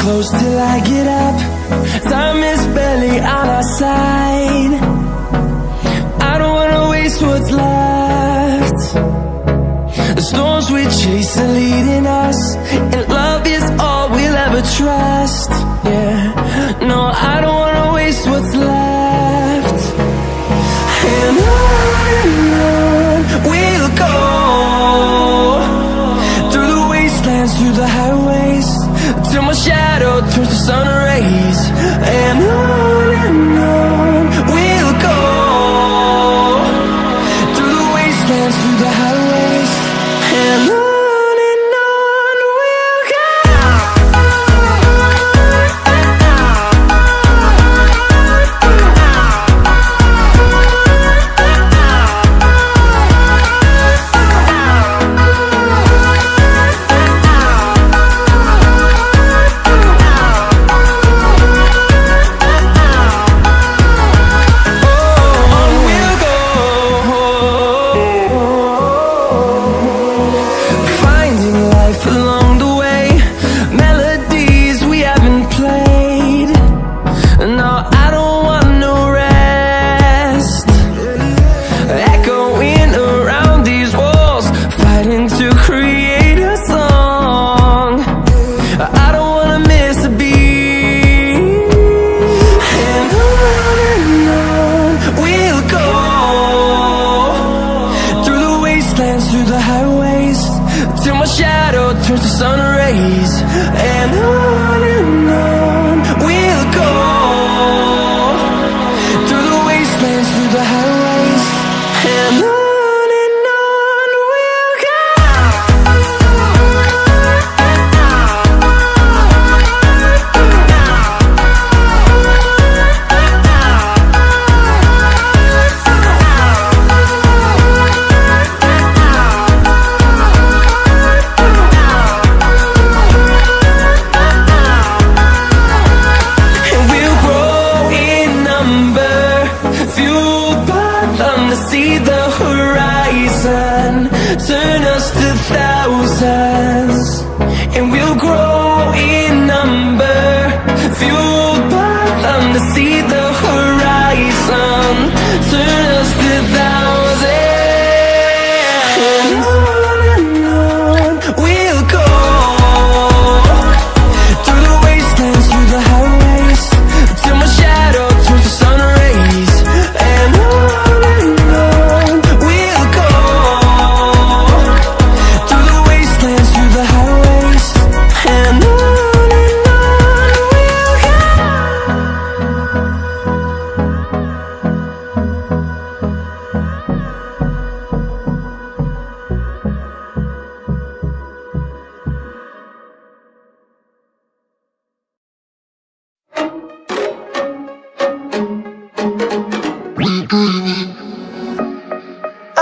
close till I get up. Time is barely on our side. I don't wanna waste what's left. The storms we chase are leading us, and love is all we'll ever trust. Yeah, no, I don't wanna waste what's left. And on we'll go, through the wastelands, through the highways, till my shadow turns to sun rays. And on we'll go, through the wastelands, through the highways, and on we'll go. Through the highways, till my shadow turns to sun rays. And on we'll go, through the wastelands, through the highways, and on we'll go. See the horizon turn us to thousands, and we'll grow in number, fueled by them. To see the horizon turn us to thousands, and on we'll go, through the wastelands, through the highways, till my shadow turns to sun rays. And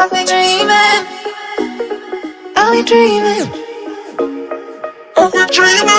I've been dreaming, I've been dreaming, I've been dreaming.